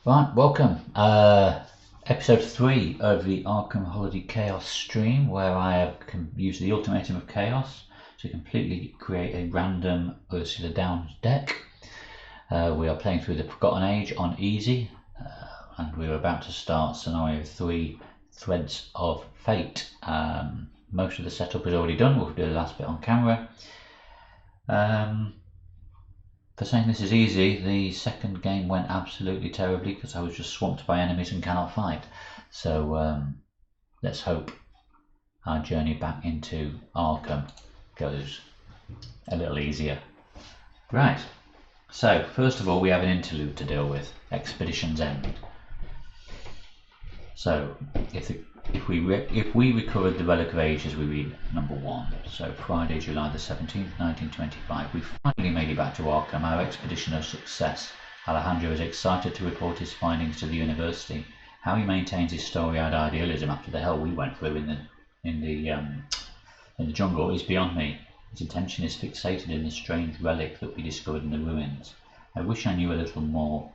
Right, welcome. Episode 3 of the Arkham Holiday Chaos stream, where I have used the Ultimatum of Chaos to completely create a random Ursula Downs deck. We are playing through the Forgotten Age on easy, and we're about to start scenario 3, Threads of Fate. Most of the setup is already done. We'll do the last bit on camera. For saying this is easy, the second game went absolutely terribly because I was just swamped by enemies and cannot fight. So let's hope our journey back into Arkham goes a little easier. Right, so first of all we have an interlude to deal with, Expedition's End. So if we recovered the Relic of Ages, we read number 1. So Friday, July the 17th, 1925. We finally made it back to Arkham, our expedition a success. Alejandro is excited to report his findings to the university. How he maintains his story-eyed idealism after the hell we went through in the jungle is beyond me. His attention is fixated in the strange relic that we discovered in the ruins. I wish I knew a little more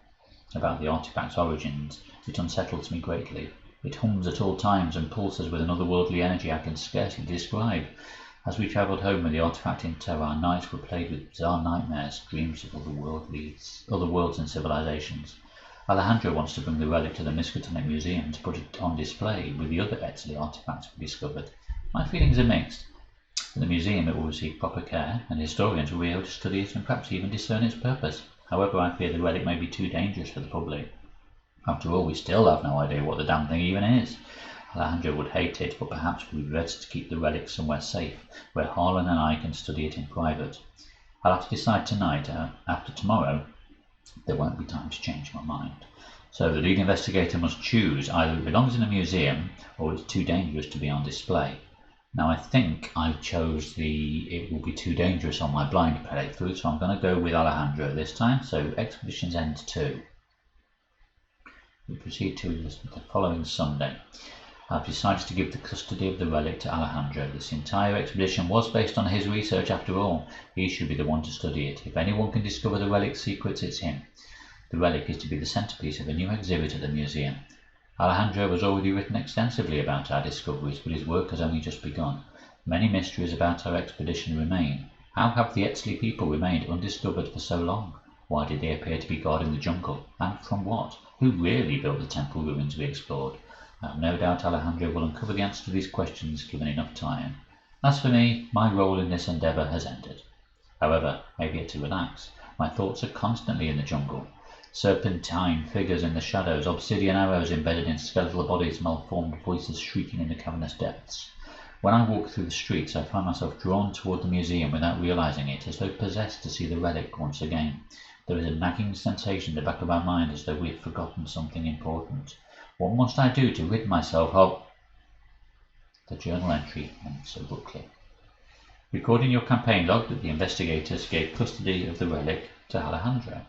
about the artifact's origins. It unsettles me greatly. It hums at all times and pulses with an otherworldly energy I can scarcely describe. As we travelled home with the artifact in tow, our nights were plagued with bizarre nightmares, dreams of other worlds and civilizations. Alejandro wants to bring the relic to the Miskatonic Museum to put it on display with the other Exley artifacts we discovered. My feelings are mixed. In the museum it will receive proper care, and historians will be able to study it and perhaps even discern its purpose. However, I fear the relic may be too dangerous for the public. After all, we still have no idea what the damn thing even is. Alejandro would hate it, but perhaps it would be better to keep the relic somewhere safe, where Harlan and I can study it in private. I'll have to decide tonight. After tomorrow, there won't be time to change my mind. So the lead investigator must choose. Either it belongs in a museum, or it's too dangerous to be on display. Now I think I chose it will be too dangerous on my blind playthrough, so I'm going to go with Alejandro this time. So Expedition's End 2. We proceed to the following Sunday. I've decided to give the custody of the relic to Alejandro. This entire expedition was based on his research after all. He should be the one to study it. If anyone can discover the relic's secrets, it's him. The relic is to be the centerpiece of a new exhibit at the museum. Alejandro has already written extensively about our discoveries, but his work has only just begun. Many mysteries about our expedition remain. How have the Exley people remained undiscovered for so long? Why did they appear to be guarding the jungle? And from what? Who really built the temple ruins we explored? I have no doubt Alejandro will uncover the answer to these questions given enough time. As for me, my role in this endeavour has ended. However, I get to relax. My thoughts are constantly in the jungle. Serpentine figures in the shadows, obsidian arrows embedded in skeletal bodies, malformed voices shrieking in the cavernous depths. When I walk through the streets, I find myself drawn toward the museum without realizing it, as though possessed to see the relic once again. There is a nagging sensation in the back of our mind as though we have forgotten something important. What must I do to rid myself of? The journal entry ends abruptly. Recording your campaign log that the investigators gave custody of the relic to Alejandro.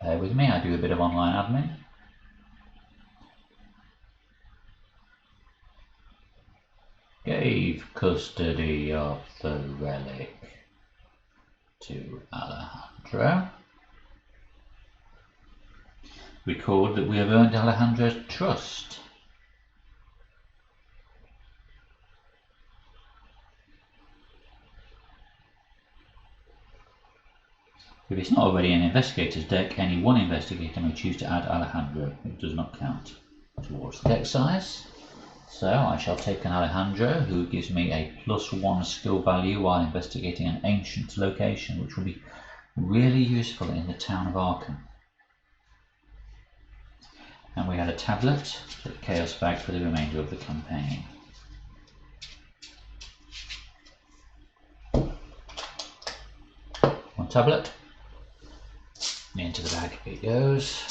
Bear with me, I do a bit of online admin. Gave custody of the relic to Alejandro. Record that we have earned Alejandro's trust. If it's not already an investigator's deck, any one investigator may choose to add Alejandro. It does not count towards the deck size. So I shall take an Alejandro, who gives me a +1 skill value while investigating an ancient location, which will be really useful in the town of Arkham. And we had a tablet, the Chaos bag for the remainder of the campaign. One tablet. Into the bag it goes.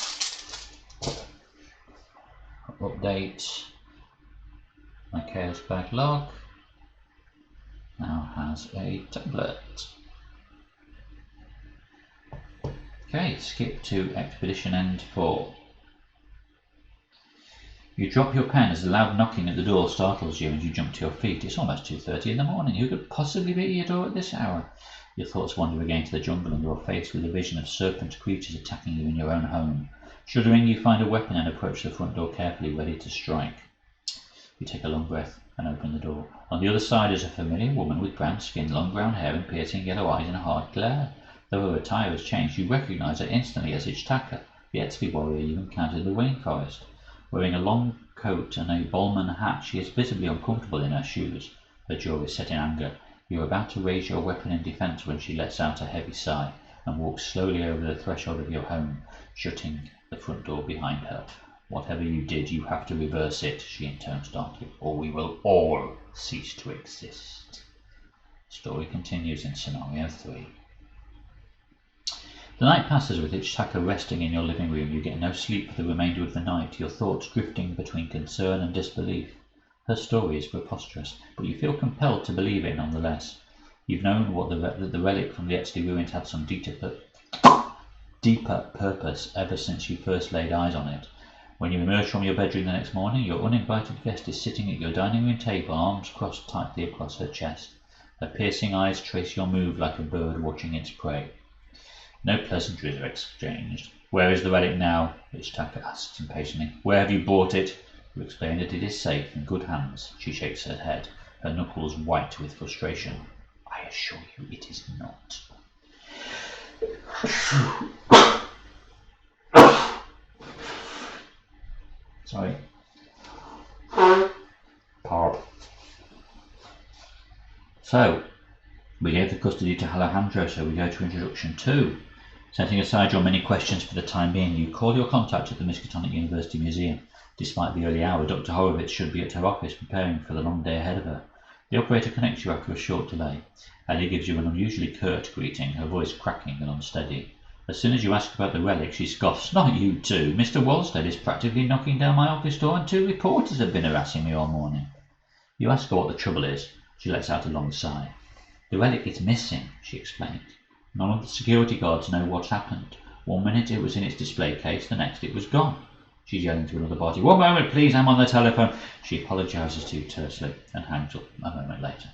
Update. My Chaos bag log now has a tablet. Okay, skip to Expedition End 4. You drop your pen as the loud knocking at the door startles you and you jump to your feet. It's almost 2:30 in the morning. Who could possibly be at your door at this hour? Your thoughts wander again to the jungle and you are faced with a vision of serpent creatures attacking you in your own home. Shuddering, you find a weapon and approach the front door carefully, ready to strike. You take a long breath and open the door. On the other side is a familiar woman with brown skin, long brown hair and piercing yellow eyes and a hard glare. Though her attire has changed, you recognize her instantly as Ichtaca, the Etsby warrior you encountered in the rainforest. Wearing a long coat and a bowman hat, she is visibly uncomfortable in her shoes. Her jaw is set in anger. You are about to raise your weapon in defense when she lets out a heavy sigh and walks slowly over the threshold of your home, shutting the front door behind her. Whatever you did, you have to reverse it, she intones darkly, or we will all cease to exist. The story continues in Scenario 3. The night passes with Ichtaca resting in your living room. You get no sleep for the remainder of the night, your thoughts drifting between concern and disbelief. Her story is preposterous, but you feel compelled to believe it nonetheless. You've known that the relic from the Etsby ruins had some deeper purpose ever since you first laid eyes on it. When you emerge from your bedroom the next morning, your uninvited guest is sitting at your dining room table, arms crossed tightly across her chest. Her piercing eyes trace your move like a bird watching its prey. No pleasantries are exchanged. Where is the relic now? Ichtaca asks impatiently. Where have you bought it? You explain that it is safe, in good hands. She shakes her head, her knuckles white with frustration. I assure you it is not. Sorry. Pop. So, we gave the custody to Alejandro, so we go to introduction 2. Setting aside your many questions for the time being, you call your contact at the Miskatonic University Museum. Despite the early hour, Dr. Horowitz should be at her office preparing for the long day ahead of her. The operator connects you after a short delay. Ellie gives you an unusually curt greeting, her voice cracking and unsteady. As soon as you ask about the relic, she scoffs. Not you too. Mr. Wolstead is practically knocking down my office door and 2 reporters have been harassing me all morning. You ask her what the trouble is. She lets out a long sigh. The relic is missing, she explained. None of the security guards know what's happened. 1 minute it was in its display case, the next it was gone. She's yelling to another party, 1 moment please, I'm on the telephone. She apologises to you tersely and hangs up a moment later.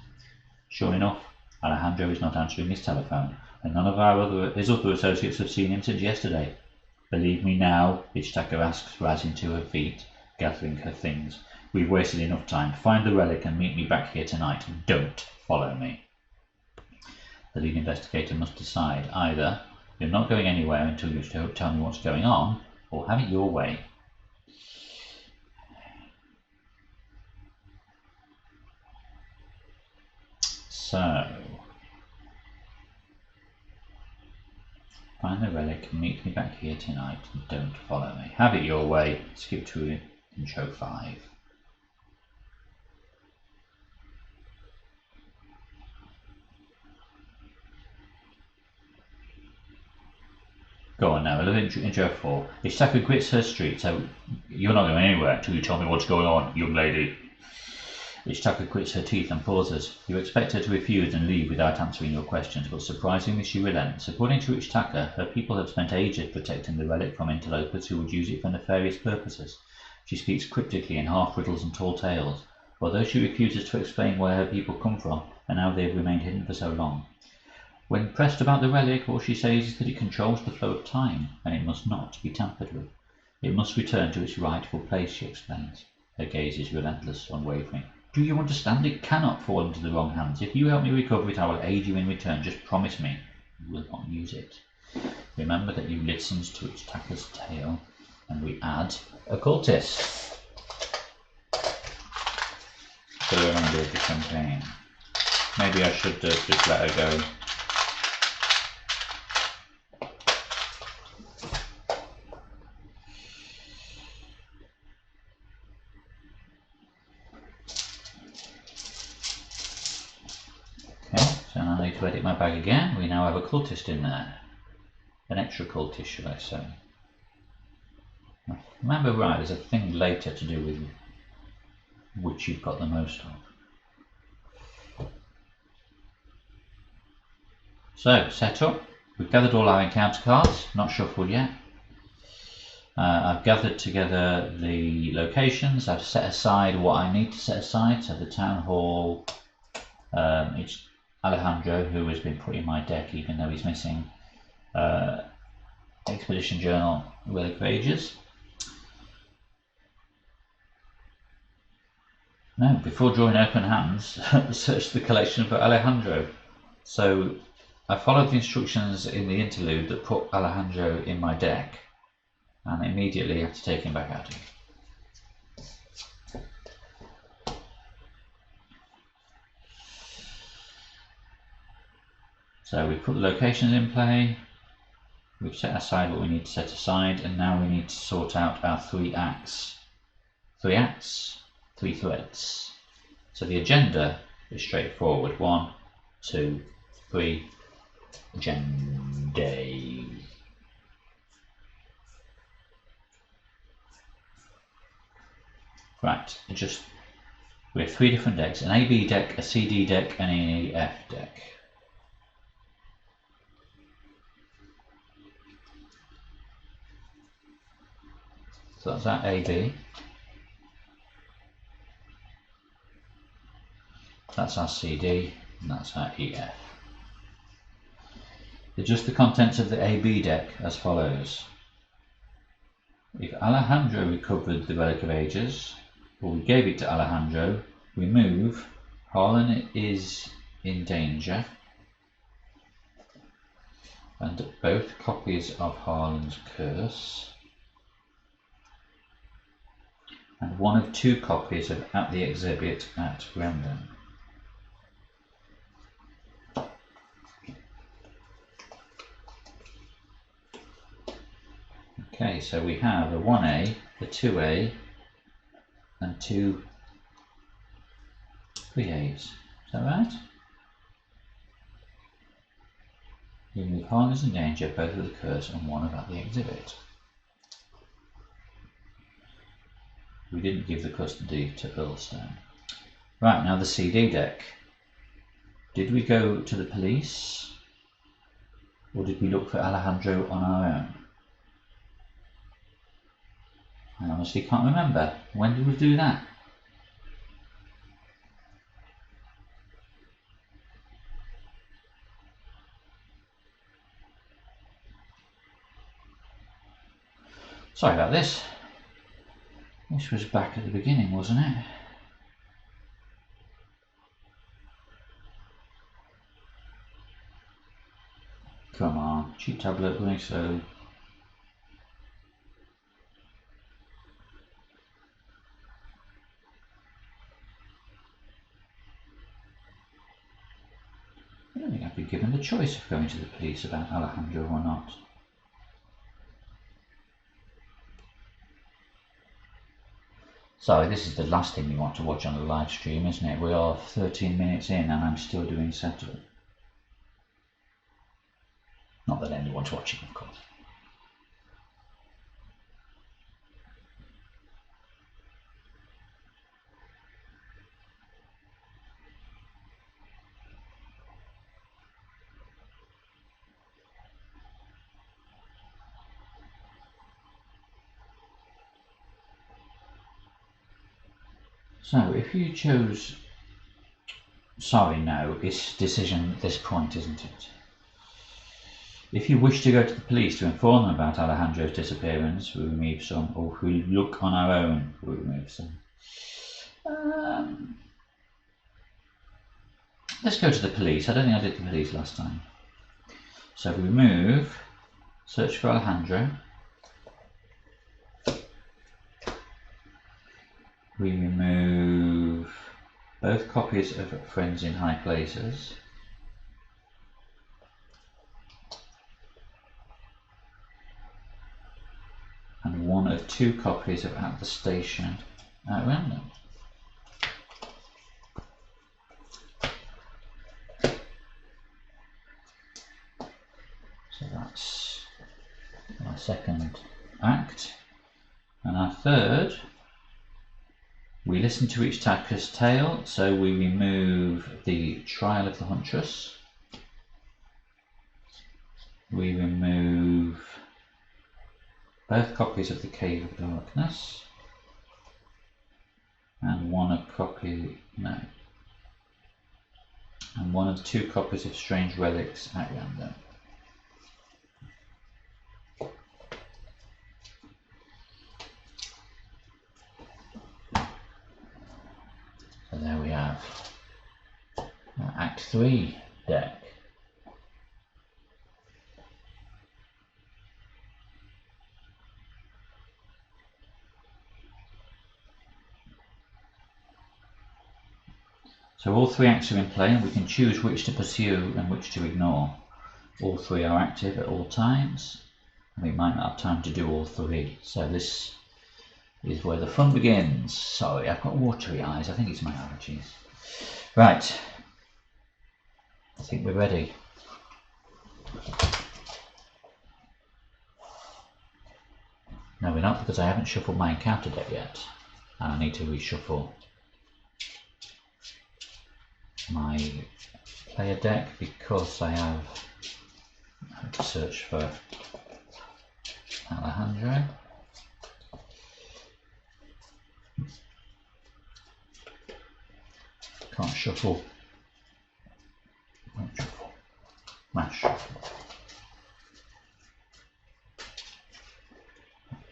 Sure enough, Alejandro is not answering his telephone, and none of his other associates have seen him since yesterday. Believe me now, Ichtaca asks, rising to her feet, gathering her things. We've wasted enough time. Find the relic and meet me back here tonight. Don't follow me. The lead investigator must decide either you're not going anywhere until you tell me what's going on, or have it your way. So, find the relic and meet me back here tonight. Don't follow me. Have it your way. Skip to intro 5. Go on now, intro 4. Ichtaca grits her street, so you're not going anywhere until you tell me what's going on, young lady. Ichtaca grits her teeth and pauses. You expect her to refuse and leave without answering your questions, but surprisingly she relents. According to Ichtaca, her people have spent ages protecting the relic from interlopers who would use it for nefarious purposes. She speaks cryptically in half riddles and tall tales, although she refuses to explain where her people come from and how they have remained hidden for so long. When pressed about the relic, all she says is that it controls the flow of time, and it must not be tampered with. It must return to its rightful place, she explains. Her gaze is relentless, unwavering. Do you understand? It cannot fall into the wrong hands. If you help me recover it, I will aid you in return. Just promise me you will not use it. Remember that you listened to Ichtaca's tale, and we add occultist. For the remainder of the campaign. Maybe I should just let her go. To edit my bag again, we now have a cultist in there. An extra cultist, should I say. Remember right, there's a thing later to do with which you've got the most of. So, set up. We've gathered all our encounter cards, not shuffled yet. I've gathered together the locations, I've set aside what I need to set aside, so the town hall, it's Alejandro, who has been put in my deck even though he's missing Expedition Journal Relic of Ages. No, before drawing open hands, search the collection for Alejandro. So I followed the instructions in the interlude that put Alejandro in my deck, and immediately have to take him back out. So we put the locations in play, we've set aside what we need to set aside, and now we need to sort out our 3 acts. 3 acts, 3 threads. So the agenda is straightforward. 1, 2, 3, agenda. Right, we have 3 different decks, an AB deck, a CD deck, and an EF deck. So that's our AB, that's our CD, and that's our EF. Adjust the contents of the AB deck as follows. If Alejandro recovered the Relic of Ages, or we gave it to Alejandro, we move Harlan is in danger, and both copies of Harlan's Curse, and 1 of 2 copies of At the Exhibit at random. Okay, so we have a 1A, a 2A, and 2 3As. Is that right? You move Harness in danger, both of the curse, and 1 of At the Exhibit. We didn't give the custody to Earlstone. Right, now the CD deck. Did we go to the police, or did we look for Alejandro on our own? I honestly can't remember. When did we do that? Sorry about this. This was back at the beginning, wasn't it? Come on, cheat tablet, going slow. I don't think I've been given the choice of going to the police about Alejandro or not. Sorry, this is the last thing you want to watch on the live stream, isn't it? We are 13 minutes in and I'm still doing setup. Not that anyone's watching, of course. So, if you chose... Sorry, no, it's decision at this point, isn't it? If you wish to go to the police to inform them about Alejandro's disappearance, we remove some, or if we look on our own, we remove some. Let's go to the police. I don't think I did the police last time. So we remove, search for Alejandro. We remove both copies of Friends in High Places. And 1 of 2 copies of At the Station at random. So that's our second act. And our third, we listen to each attacker's tale, so we remove the Trial of the Huntress. We remove both copies of the Cave of Darkness, and 1 copy, no, and 1 of 2 copies of Strange Relics at random. So there we have Act 3 deck. So all 3 acts are in play, and we can choose which to pursue and which to ignore. All 3 are active at all times, and we might not have time to do all 3. So this is where the fun begins. Sorry, I've got watery eyes. I think it's my allergies. Right. I think we're ready. No, we're not, because I haven't shuffled my encounter deck yet, and I need to reshuffle my player deck because I have to search for Alejandro. Can't shuffle. Won't shuffle. Mash shuffle.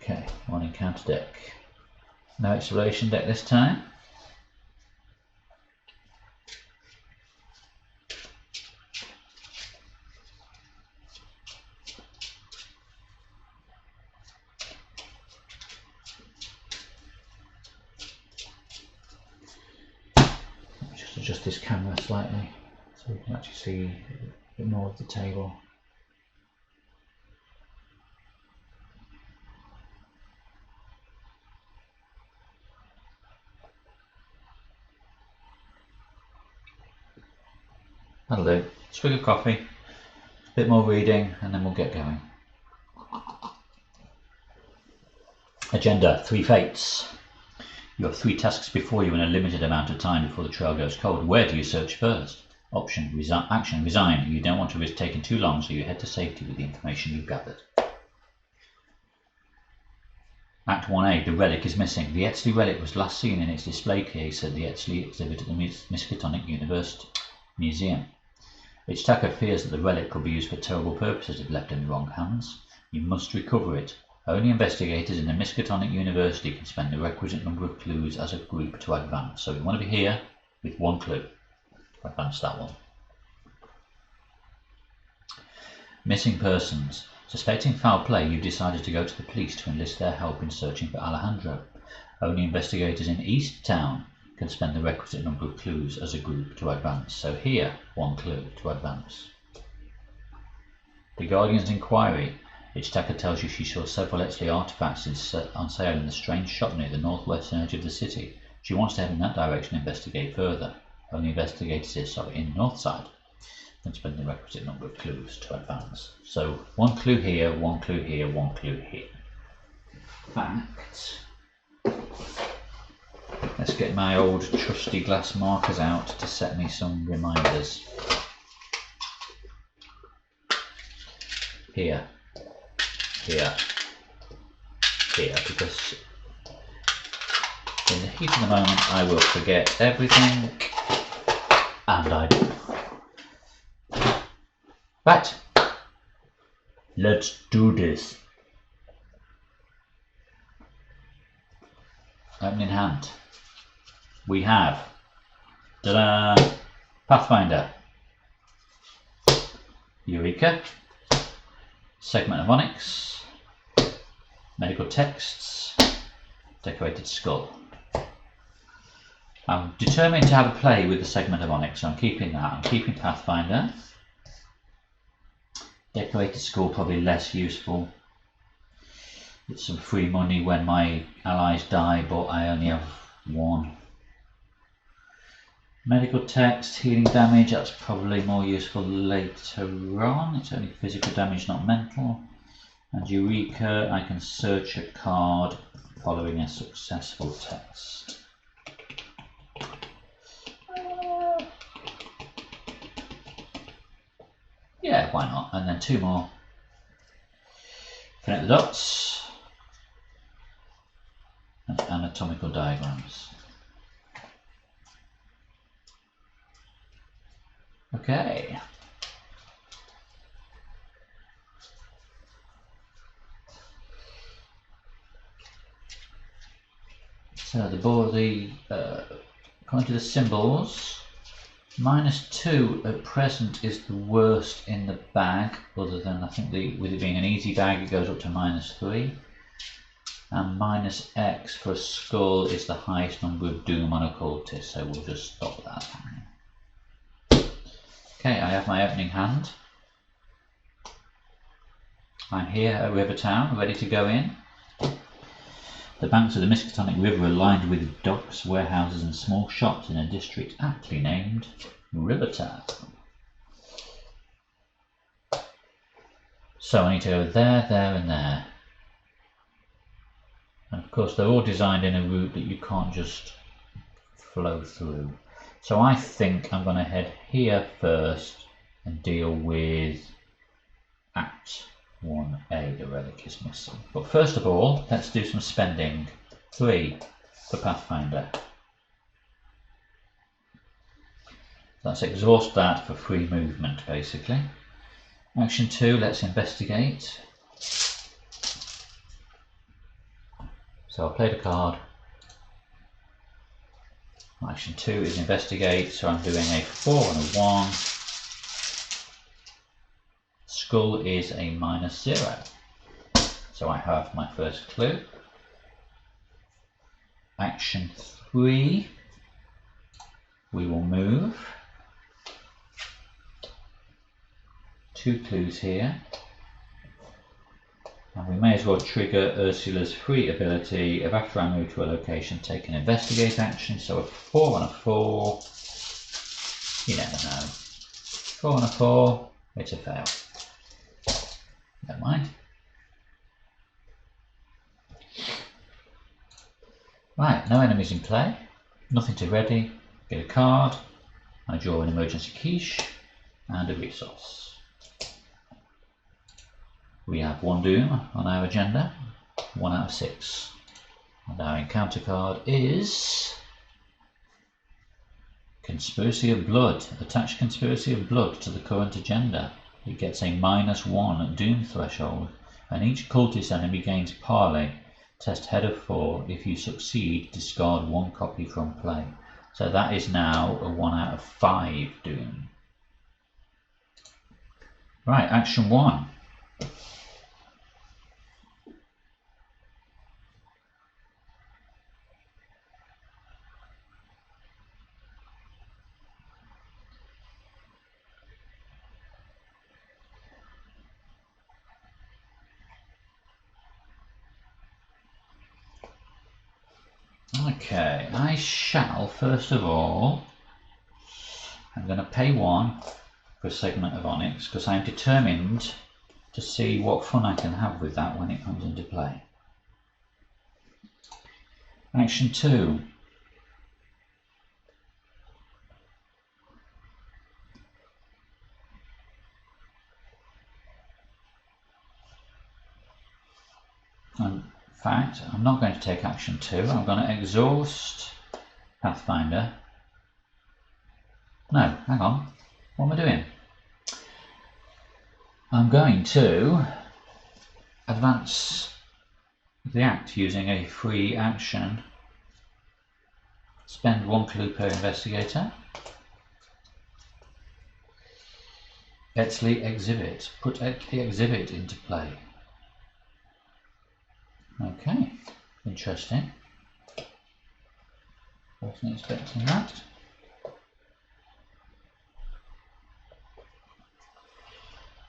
Okay, 1 encounter deck. No exploration deck this time. Adjust this camera slightly so we can actually see a bit more of the table. That'll do. Swig of coffee, a bit more reading, and then we'll get going. Agenda: 3 fates. You have 3 tasks before you in a limited amount of time before the trail goes cold. Where do you search first? Option: action, resign. You don't want to risk taking too long, so you head to safety with the information you've gathered. Act 1A, the relic is missing. The Etzli relic was last seen in its display case at the Etzli exhibit at the Miskatonic University Museum. Ichtaca fears that the relic could be used for terrible purposes if left in the wrong hands. You must recover it. Only investigators in the Miskatonic University can spend the requisite number of clues as a group to advance. So we want to be here with 1 clue to advance that one. Missing persons. Suspecting foul play, you've decided to go to the police to enlist their help in searching for Alejandro. Only investigators in East Town can spend the requisite number of clues as a group to advance. So here, 1 clue to advance. The Guardian's inquiry. Ichtaca tells you she saw several Etzli artifacts on sale in the strange shop near the northwestern edge of the city. She wants to head in that direction and investigate further. Only investigators in Northside can spend the requisite number of clues to advance. So 1 clue here, 1 clue here, 1 clue here. Fact. Let's get my old trusty glass markers out to set me some reminders. Here. Here, because in the heat of the moment I will forget everything, and I do. Right, let's do this. Opening hand. We have ta-da, Pathfinder, Eureka, Segment of Onyx, Medical Texts, Decorated Skull. I'm determined to have a play with the Segment of Onyx, so I'm keeping that. I'm keeping Pathfinder. Decorated Skull probably less useful. It's some free money when my allies die, but I only have 1. Medical Text, healing damage, that's probably more useful later on. It's only physical damage, not mental. And Eureka, I can search a card following a successful test. Yeah, why not? And then 2 more. Connect the dots. And anatomical diagrams. Okay. So the board, according to the symbols, -2 at present is the worst in the bag, other than I think with it being an easy bag it goes up to -3. And -X for a skull is the highest number of doom on occultist, so we'll just stop that. Okay, I have my opening hand. I'm here at Rivertown, ready to go in. The banks of the Miskatonic River are lined with docks, warehouses and small shops in a district aptly named Rivertown. So I need to go there, there and there. And of course they're all designed in a route that you can't just flow through. So I think I'm going to head here first and deal with Act 1A, the relic is missing. But first of all, let's do some spending. 3 for Pathfinder. Let's exhaust that for free movement, basically. Action 2, let's investigate. So I played a card. Action 2 is investigate, so I'm doing a 4 and a 1. Skull is a -0. So I have my first clue. Action 3, we will move. 2 clues here. And we may as well trigger Ursula's free ability of after I move to a location, take an investigate action. So a 4 and a 4. You never know. 4 and a 4, it's a fail. Never mind. Right, no enemies in play. Nothing to ready. Get a card. I draw an emergency quiche and a resource. We have 1 doom on our agenda, 1 out of 6. And our encounter card is Conspiracy of Blood. Attach Conspiracy of Blood to the current agenda. It gets a -1 doom threshold, and each cultist enemy gains parley. Test head of 4. If you succeed, discard 1 copy from play. So that is now a 1 out of 5 doom. Right, action 1. Okay, I shall first of all, I'm going to pay 1 for a segment of Onyx because I'm determined to see what fun I can have with that when it comes into play. Action 2. In fact, I'm not going to take action 2, I'm going to exhaust Pathfinder. No, hang on, what am I doing? I'm going to advance the act using a free action. Spend 1 clue per investigator. Etsley Exhibit. Put Etsley Exhibit into play. Okay, interesting. Wasn't expecting that.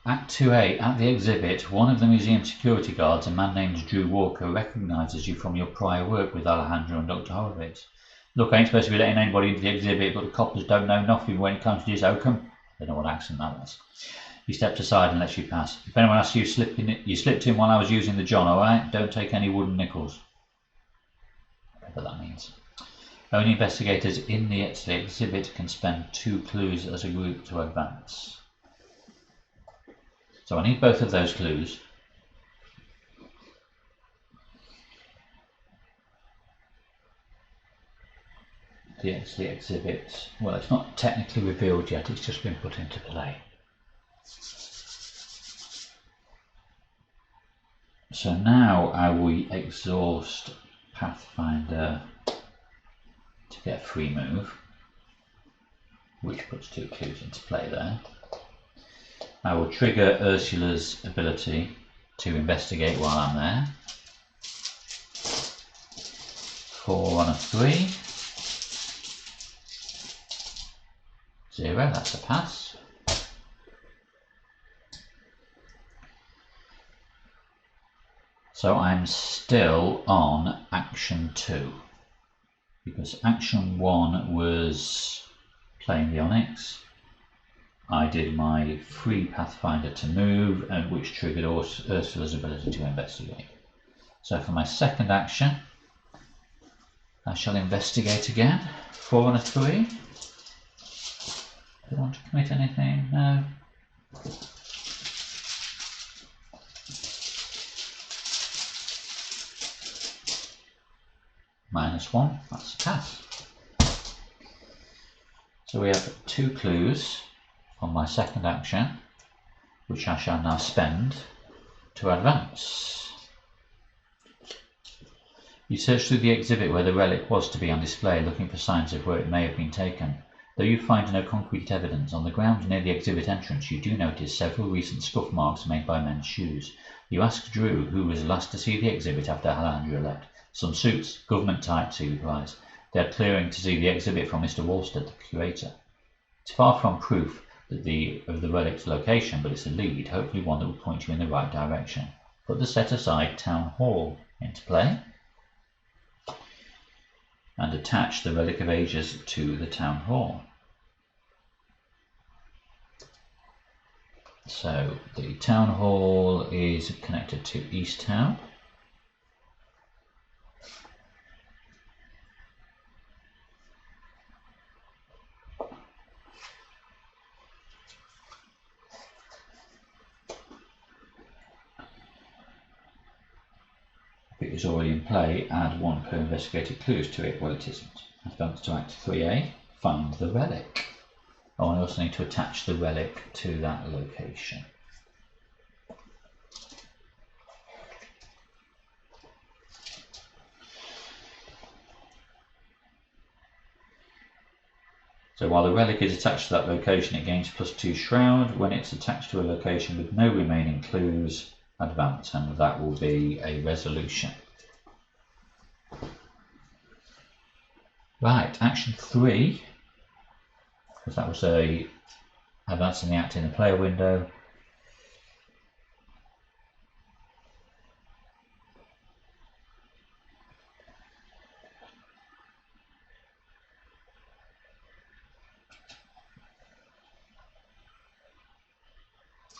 Act 2A, at the exhibit, one of the museum security guards, a man named Drew Walker, recognises you from your prior work with Alejandro and Dr. Horowitz. Look, I ain't supposed to be letting anybody into the exhibit, but the coppers don't know nothing when it comes to this Oakham. I don't know what accent that was. He stepped aside and lets you pass. If anyone asks you, you slipped in while I was using the John, alright? Don't take any wooden nickels. Whatever that means. Only investigators in the exhibit can spend 2 clues as a group to advance. So I need both of those clues. the exhibit, well, it's not technically revealed yet, it's just been put into play. So now I will exhaust Pathfinder to get free move, which puts 2 clues into play there. I will trigger Ursula's ability to investigate while I'm there. 4 on a 3. 0, that's a pass. So I'm still on action 2, because action 1 was playing the Onyx. I did my free Pathfinder to move, and which triggered Ursula's ability to investigate. So for my second action, I shall investigate again. 4 on a 3. Do I want to commit anything? No. -1, that's a pass. So we have 2 clues on my second action, which I shall now spend to advance. You search through the exhibit where the relic was to be on display, looking for signs of where it may have been taken. Though you find no concrete evidence, on the ground near the exhibit entrance you do notice several recent scuff marks made by men's shoes. You ask Drew who was last to see the exhibit after Halandra left. Some suits, government types, he replies. They are clearing to see the exhibit from Mr. Wallstead, the curator. It's far from proof that of the relic's location, but it's a lead, hopefully one that will point you in the right direction. Put the set aside Town Hall into play and attach the Relic of Ages to the Town Hall. So the Town Hall is connected to East Town. If it is already in play, add 1 per investigated clues to it. Well, it isn't. Advance to Act 3A, find the relic. Oh, I also need to attach the relic to that location. So while the relic is attached to that location, it gains +2 shroud. When it's attached to a location with no remaining clues, advance, and that will be a resolution. Right, action 3, because that was a advancing the act in the player window.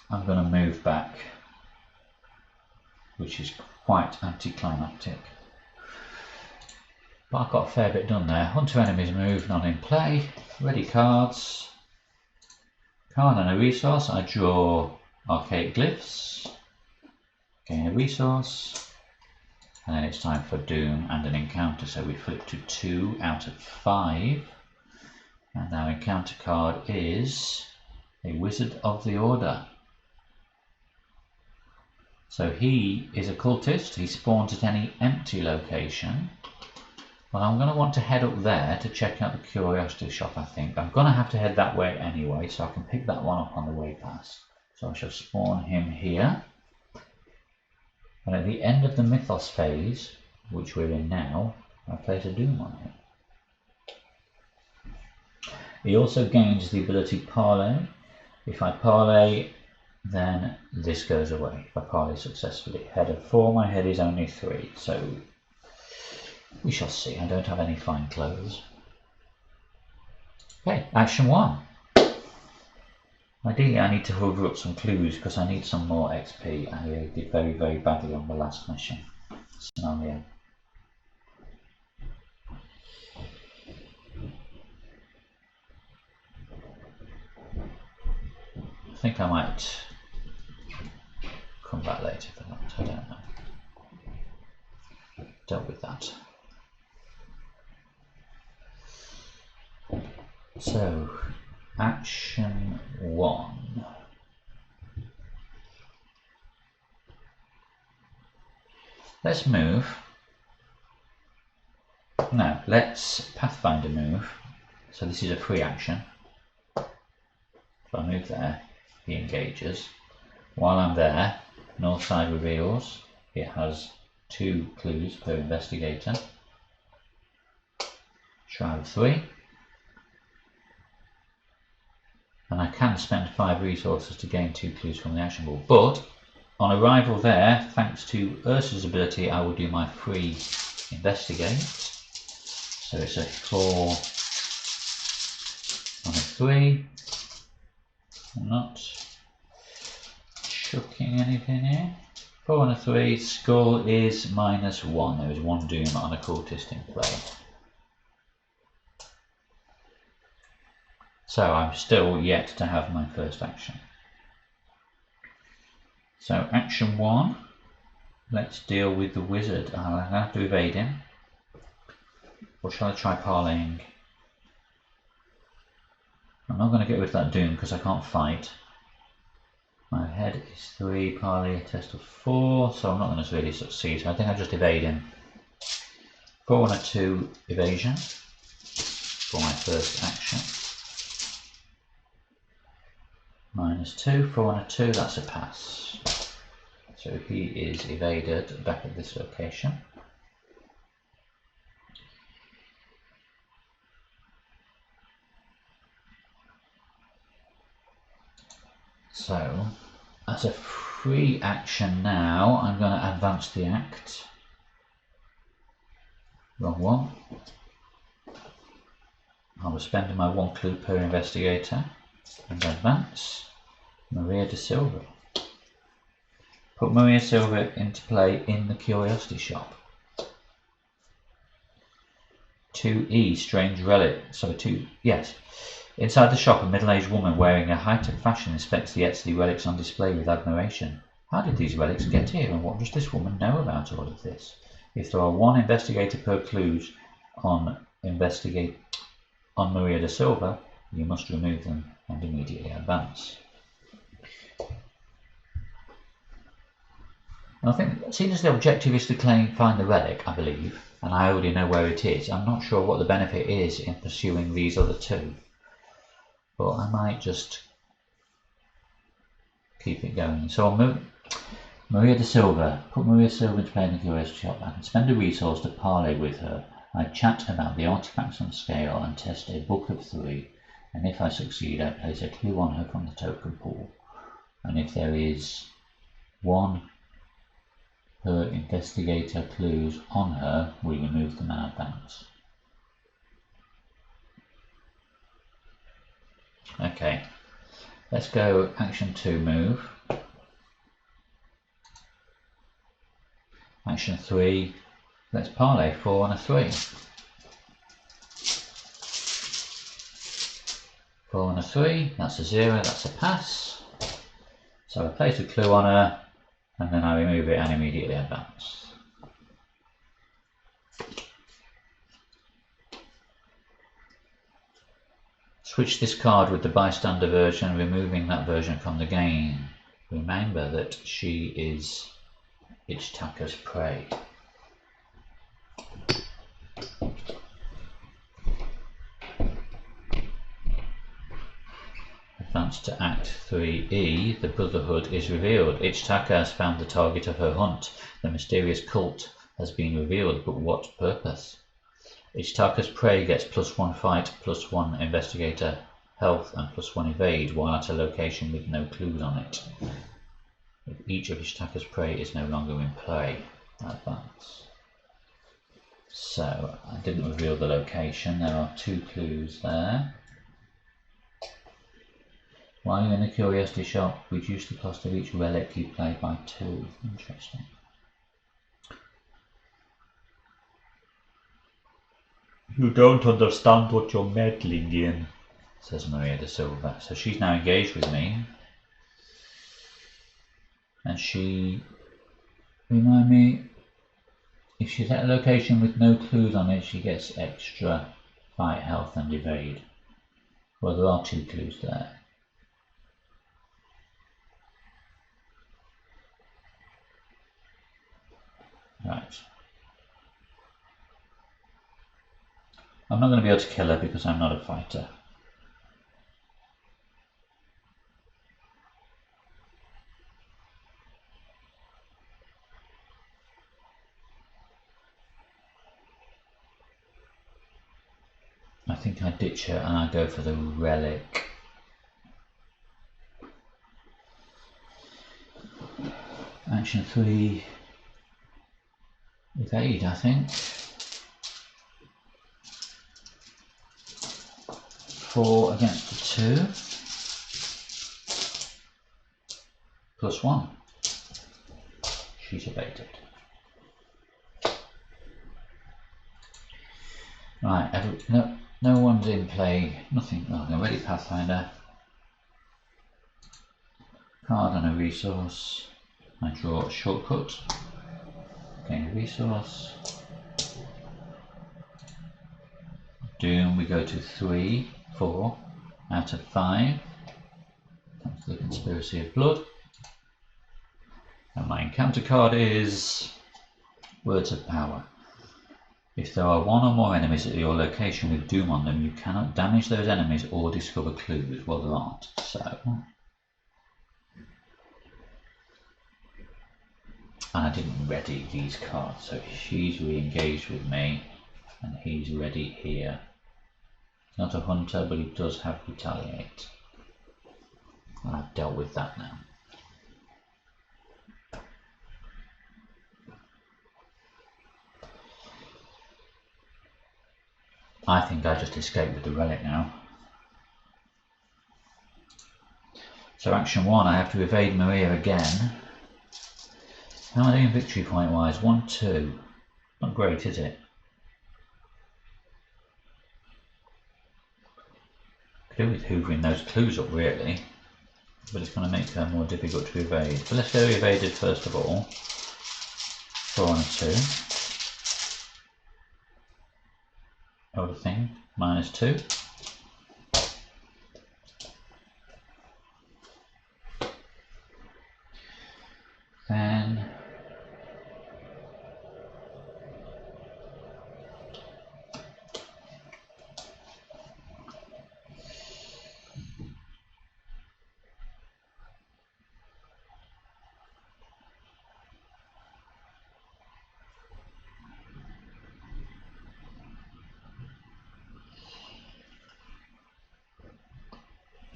I'm going to move back, which is quite anticlimactic. But I've got a fair bit done there. Hunter enemies move, none in play. Ready cards. Card and a resource. I draw Archaic Glyphs. Gain a resource. And then it's time for Doom and an encounter. So we flip to 2 out of 5. And our encounter card is a Wizard of the Order. So he is a cultist. He spawns at any empty location. Well, I'm going to want to head up there to check out the curiosity shop, I think. I'm going to have to head that way anyway, so I can pick that one up on the way past. So I shall spawn him here. And at the end of the Mythos phase, which we're in now, I place a Doom on him. He also gains the ability Parlay. If I Parlay, then this goes away. If I Parlay successfully. Head of 4, my head is only 3, so we shall see. I don't have any fine clothes. Okay, action 1. Ideally, I need to hover up some clues because I need some more XP. I did very, very badly on the last mission scenario. I think I might come back later for that. I don't know. Dealt with that. So, action 1. Let's move. No, let's Pathfinder move. So this is a free action. If I move there, he engages. While I'm there, North Side reveals it has 2 clues per investigator. Shroud of 3. And I can spend 5 resources to gain 2 clues from the action pool. But on arrival there, thanks to Ursa's ability, I will do my free investigate. So it's a 4 on a 3. I'm not chucking anything here. 4 on a 3. Score is -1. There is 1 doom on a cultist in play. So I'm still yet to have my first action. So action 1, let's deal with the wizard. I'll have to evade him. Or shall I try parleying? I'm not going to get rid of that doom because I can't fight. My head is 3, parley, a test of 4, so I'm not going to really succeed. So I think I'll just evade him. 4 on a 2 evasion for my first action. -2, 4 on a 2, that's a pass. So he is evaded back at this location. So, as a free action now, I'm going to advance the act. Wrong one. I will spend my 1 clue per investigator and advance. Maria de Silva. Put Maria Silva into play in the Curiosity Shop. 2E, Strange Relic. So 2, yes. Inside the shop, a middle-aged woman wearing a high-tech fashion inspects the Exley relics on display with admiration. How did these relics get here, and what does this woman know about all of this? If there are 1 investigator per clues on Maria de Silva, you must remove them and immediately advance. And I think, seeing as the objective is to find the relic, I believe, and I already know where it is, I'm not sure what the benefit is in pursuing these other 2. But I might just keep it going. So I'll move Maria de Silva. Put Maria Silva into play in the Curiosity Shop. I can spend a resource to parley with her. I chat about the artifacts on scale and test a book of 3. And if I succeed, I place a clue on her from the token pool. And if there is 1 per investigator clues on her, we remove them and advance. Okay, let's go action 2 move. Action 3, let's parley 4 on a 3. 4 on a 3, that's a 0, that's a pass. So I place a clue on her and then I remove it and immediately advance. Switch this card with the bystander version, removing that version from the game. Remember that she is Ichtaca's prey. Advance to Act 3E, the Brotherhood is revealed. Ichtaca has found the target of her hunt. The mysterious cult has been revealed, but what purpose? Ichtaca's prey gets +1 fight, +1 investigator health, and +1 evade while at a location with no clues on it. If each of Ichtaca's prey is no longer in play, advance. So I didn't reveal the location. There are 2 clues there. While you're in the Curiosity Shop, reduce the cost of each relic you play by 2. Interesting. You don't understand what you're meddling in, says Maria de Silva. So she's now engaged with me. And she, remind me, if she's at a location with no clues on it, she gets extra fight, health and evade. Well, there are 2 clues there. Right. I'm not going to be able to kill her because I'm not a fighter. I think I ditch her and I go for the relic. Action 3. Evade, I think. 4 against the 2. +1. She's evaded. Right, no one's in play. Nothing. Oh, no, ready Pathfinder. Card and a resource. I draw a shortcut. Gain a resource. Doom, we go to 3, 4 out of 5. That's the Conspiracy of Blood. And my encounter card is Words of Power. If there are 1 or more enemies at your location with Doom on them, you cannot damage those enemies or discover clues. Well, there aren't, so. And I didn't ready these cards, so she's re-engaged with me, and he's ready here. He's not a hunter, but he does have Retaliate. And I've dealt with that now. I think I just escaped with the relic now. So action 1, I have to evade Maria again. How am I doing victory point wise? 1, 2. Not great, is it? Could do with hoovering those clues up really, but it's going to make her more difficult to evade. So let's go evaded first of all. 4 and a 2. Other thing, -2. Then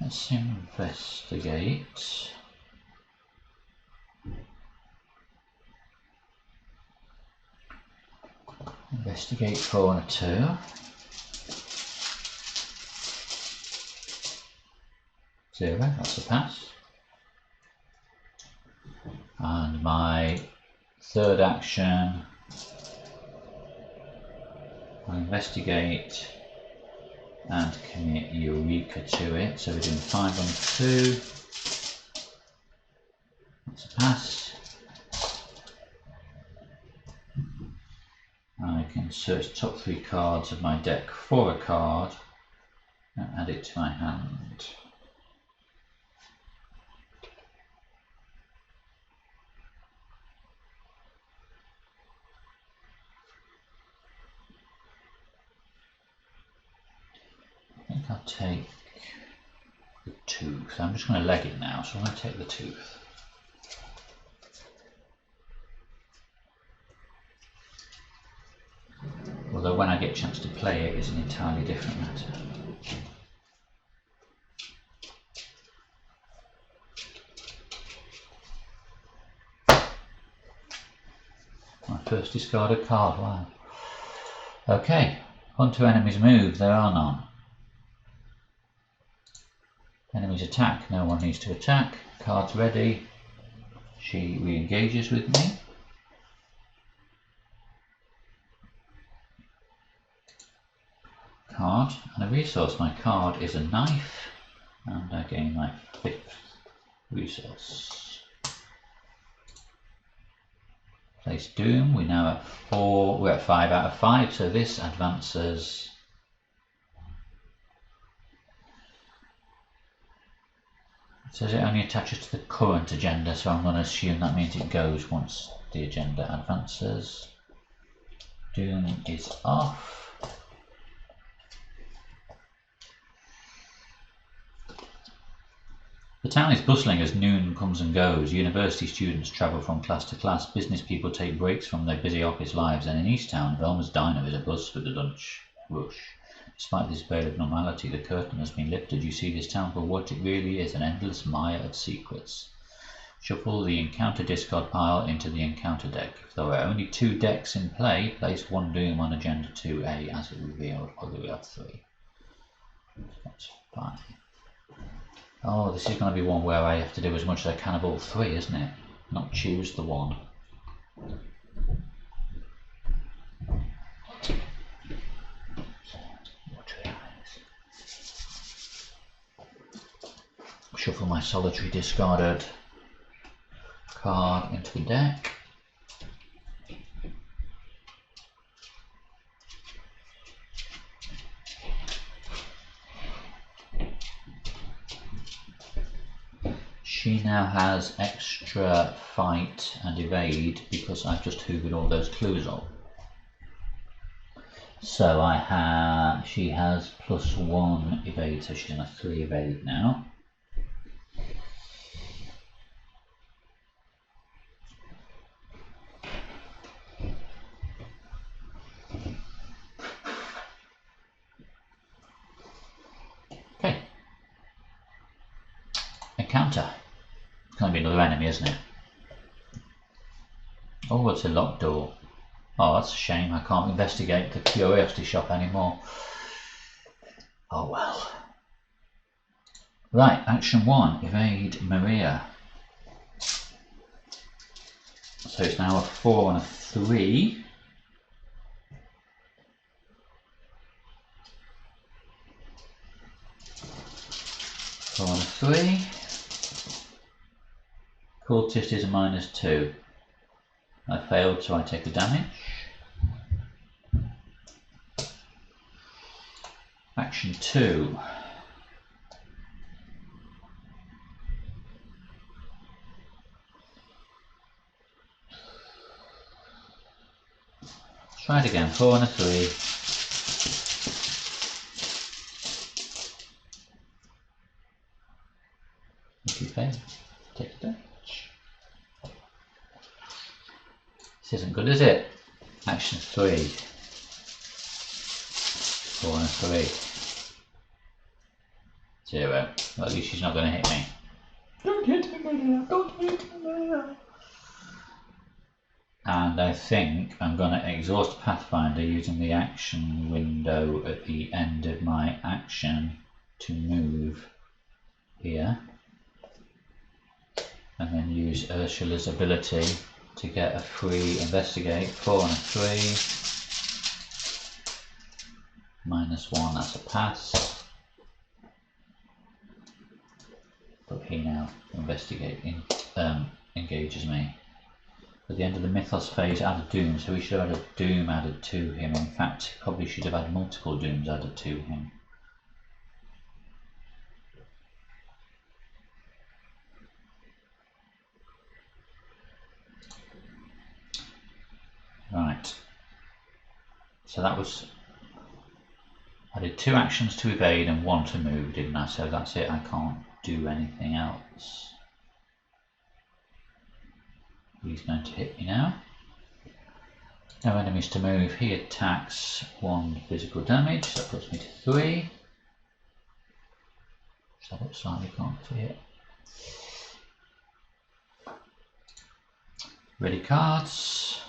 let's investigate. Investigate 4 and a 2. 0, that's a pass. And my third action, I investigate and commit Eureka to it. So we're doing 5 on 2. That's a pass. I can search top 3 cards of my deck for a card and add it to my hand. I think I'll take the tooth. I'm just going to leg it now, so I'm going to take the tooth. Although when I get a chance to play it, it's an entirely different matter. My first discarded card, wow. Okay, onto enemies move, there are none. Enemies attack, no one needs to attack. Cards ready, she re-engages with me. Card and a resource. My card is a knife, and I gain my 5th resource. Place Doom. We're now at 4. We're at 5 out of 5. So this advances It says it only attaches to the current agenda, so I'm going to assume that means it goes once the agenda advances. Doom is off. The town is bustling as noon comes and goes. University students travel from class to class. Business people take breaks from their busy office lives. And in East Town, Velma's Diner is abuzz with the lunch rush. Despite this veil of normality, the curtain has been lifted. You see this town for what it really is, an endless mire of secrets. Shuffle the encounter discard pile into the encounter deck. If there are only 2 decks in play, place 1 Doom on agenda 2A as it revealed. Although we have 3. That's fine. Oh, this is going to be one where I have to do as much as I can of all 3, isn't it? Not choose the one. Shuffle my solitary discarded card into the deck. She now has extra fight and evade because I've just hoovered all those clues up. So she has +1 evade, so she's on a 3 evade now. Okay. Encounter. It's going to be another enemy, isn't it? Oh, it's a locked door. Oh, that's a shame. I can't investigate the curiosity shop anymore. Oh well. Right, action 1, evade Maria. So it's now a 4 and a 3. Four and a 3. Cultist is a -2. I failed, so I take the damage. Action 2. Let's try it again. 4 and a 3. If you fail, take the damage. This isn't good, is it? Action 3. 4 and a 3. 0. Well, at least she's not going to hit me. Don't hit me, Maria. Don't hit me, Maria. And I think I'm going to exhaust Pathfinder using the action window at the end of my action to move here. And then use Ursula's ability to get a free investigate. 4 and a 3. -1, that's a pass. But he now engages me. At the end of the Mythos phase, add a Doom, so we should have had a Doom added to him. In fact, probably should have had multiple Dooms added to him. Right. So that was... I did 2 actions to evade and 1 to move, didn't I? So that's it, I can't do anything else. He's going to hit me now. No enemies to move. He attacks 1 physical damage. That puts me to 3. So that looks like we can't see it. Ready cards.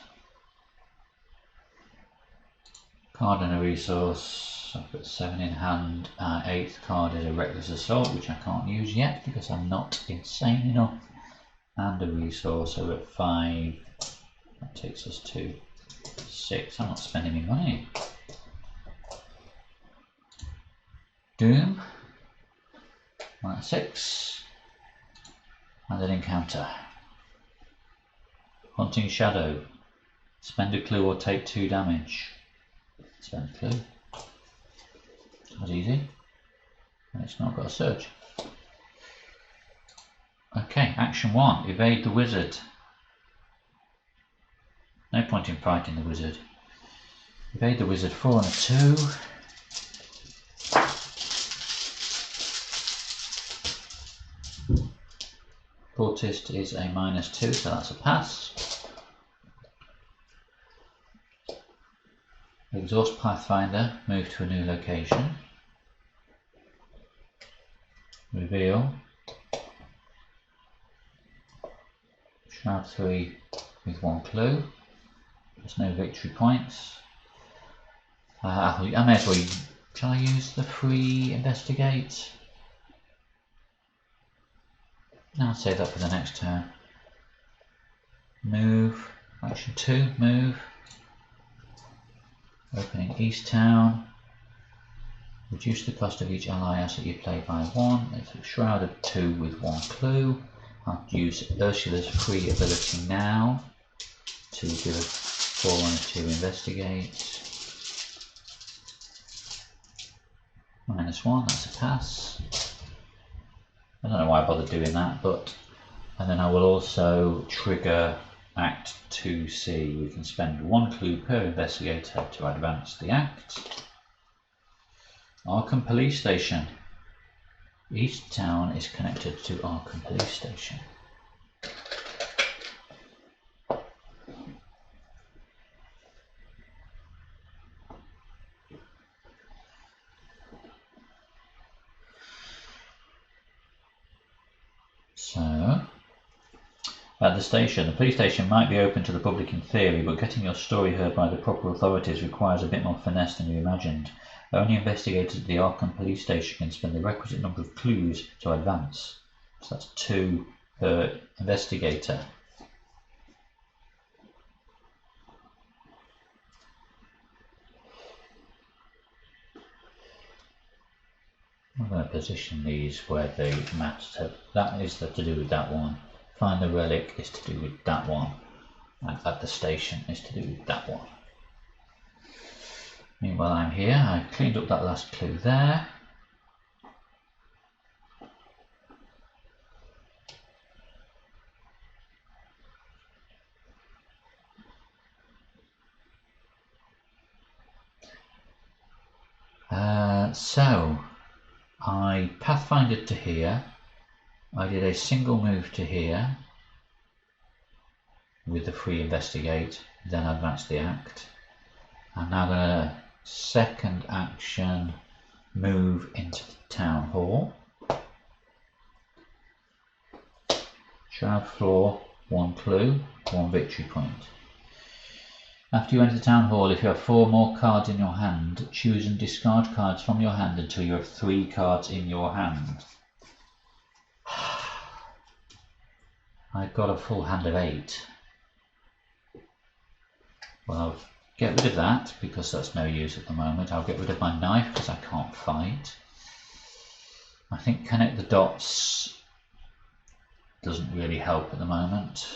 Card and a resource. I've got 7 in hand. 8th card is a Reckless Assault, which I can't use yet because I'm not insane enough. And a resource, so we're at 5. That takes us to 6. I'm not spending any money. Doom. Right, 6. And an encounter. Hunting Shadow. Spend a clue or take 2 damage. Spend a clue. That was easy. And it's not got a surge. Okay, action 1, evade the wizard. No point in fighting the wizard. Evade the wizard, 4 and a 2. Cultist is a -2, so that's a pass. Exhaust Pathfinder, move to a new location. Reveal. Shroud 3 with 1 clue. There's no victory points. I may as well. Shall I use the free investigate? No, I'll save that for the next turn. Move. Action 2. Move. Opening East Town. Reduce the cost of each ally asset you play by 1. It's a Shroud of 2 with 1 clue. I'll use Ursula's free ability now to give a 4 and a 2 investigate. -1, that's a pass. I don't know why I bothered doing that, but and then I will also trigger Act 2C. We can spend 1 clue per investigator to advance the act. Arkham Police Station. East Town is connected to Arkham Police Station. So, at the station, the police station might be open to the public in theory, but getting your story heard by the proper authorities requires a bit more finesse than you imagined. Only investigators at the Arkham Police Station can spend the requisite number of clues to advance. So that's 2 per investigator. I'm going to position these where they matter. That is to do with that one. Find the relic is to do with that one. And at the station is to do with that one. Meanwhile, I'm here. I've cleaned up that last clue there. So I pathfinded to here. I did a single move to here with the free investigate, then advance the act. I'm now going to second action move into the town hall. Shroud floor, 1 clue, 1 victory point. After you enter the town hall, if you have 4 more cards in your hand, choose and discard cards from your hand until you have 3 cards in your hand. I've got a full hand of 8. Well, I'll get rid of that because that's no use at the moment. I'll get rid of my knife because I can't fight. I think connect the dots doesn't really help at the moment.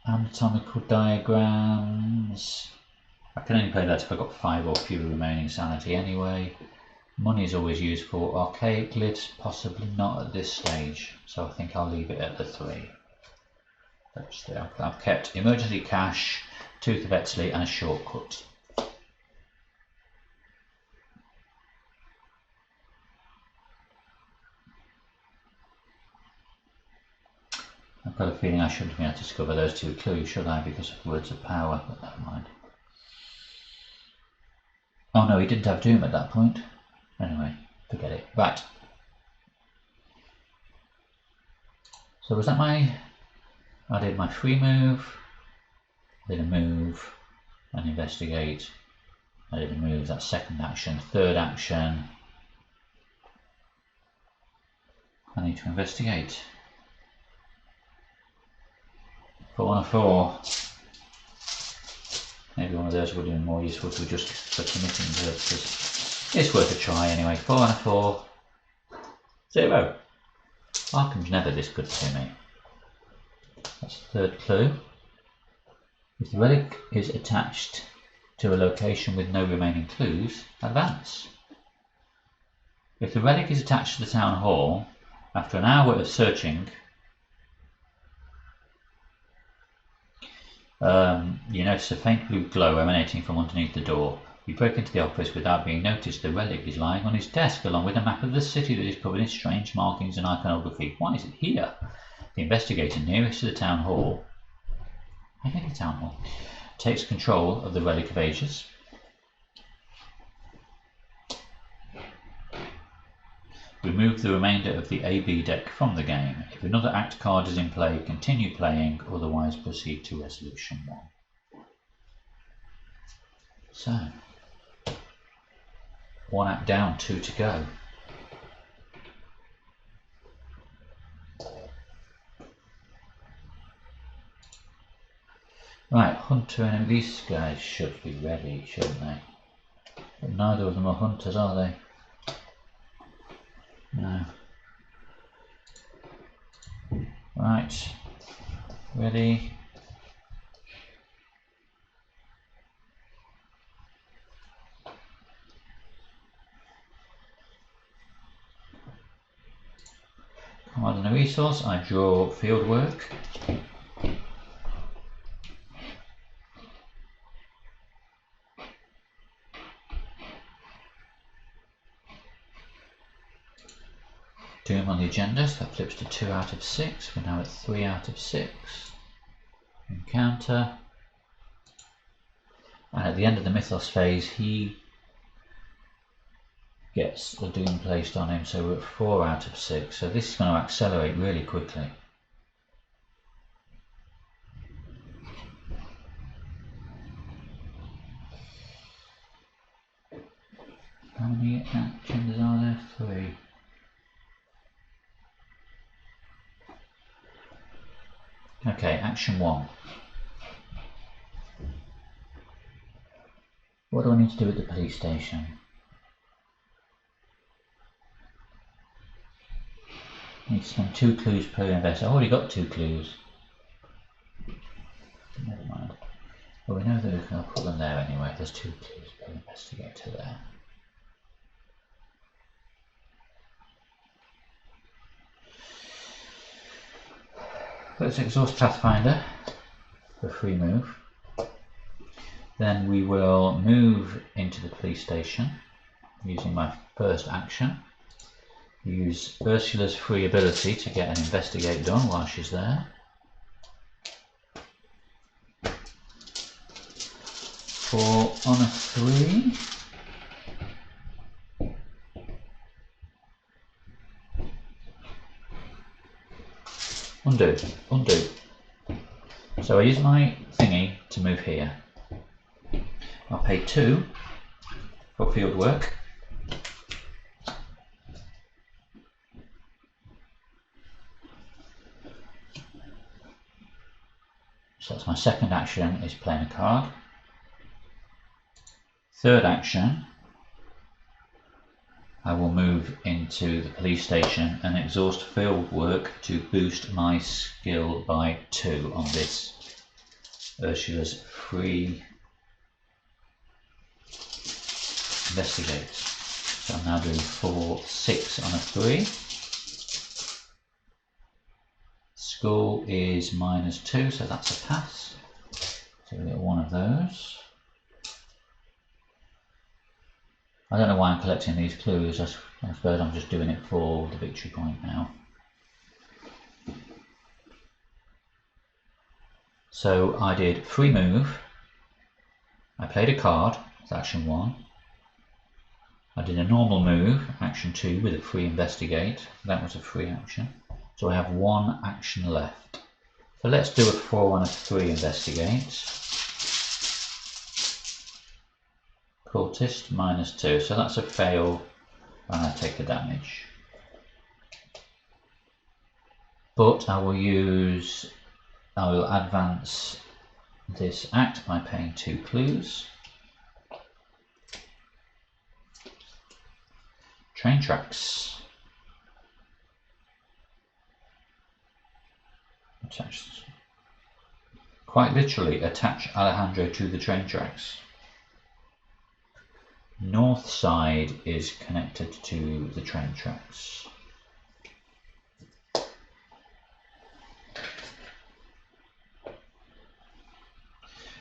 Anatomical diagrams. I can only play that if I've got 5 or fewer remaining sanity anyway. Money is always useful. Archaic lids, possibly not at this stage. So I think I'll leave it at the 3. That's the, I've kept emergency cash, Tooth of Etsley and a shortcut. I've got a feeling I shouldn't be able to discover those 2 clues, should I, because of words of power, but never mind. Oh no, he didn't have Doom at that point. Anyway, forget it. Right. So was that I did my free move, I did a move, and investigate. I did a move, that's second action. Third action, I need to investigate. 4 and a 4. Maybe one of those would have been more useful to just for committing purposes. It's worth a try anyway. 4 and a 4. 0. Arkham's never this good to me. That's the third clue. If the relic is attached to a location with no remaining clues, advance. If the relic is attached to the town hall, after an hour of searching, you notice a faint blue glow emanating from underneath the door. You break into the office without being noticed. The relic is lying on his desk along with a map of the city that is covered in strange markings and iconography. Why is it here? The investigator nearest to the town hall, takes control of the Relic of Ages. Remove the remainder of the AB deck from the game. If another act card is in play, continue playing, otherwise proceed to resolution 1. So, 1 act down, 2 to go. Right, Hunter and these guys should be ready, shouldn't they? But neither of them are hunters, are they? No. Right, ready. Command and a resource, I draw field work. Doom on the agenda, so that flips to 2 out of 6. We're now at 3 out of 6. Encounter. And at the end of the Mythos phase, he gets the Doom placed on him, so we're at 4 out of 6. So this is going to accelerate really quickly. How many actions are there? 3. Okay, action 1. What do I need to do at the police station? I need to spend 2 clues per investor. I've already got 2 clues. Never mind. Well, we know that we're going to put them there anyway. There's 2 clues per investigator there. Let's exhaust Pathfinder for a free move. Then we will move into the police station using my first action. Use Ursula's free ability to get an investigate done while she's there. 4 on a 3. Undo, undo. So I use my thingy to move here. I'll pay 2 for field work. So that's my second action, is playing a card. Third action, I will move into the police station and exhaust field work to boost my skill by 2 on this Ursula's free investigate. So I'm now doing 4, 6 on a 3. School is -2, so that's a pass. So we get 1 of those. I don't know why I'm collecting these clues. I suppose I'm just doing it for the victory point now. So I did free move. I played a card, that's action 1. I did a normal move, action 2, with a free investigate. That was a free action. So I have 1 action left. So let's do a 4 and a 3 investigate. Cultist -2, so that's a fail and I take the damage. But I will advance this act by paying 2 clues. Train tracks. Attach, quite literally attach Alejandro to the train tracks. north side is connected to the train tracks.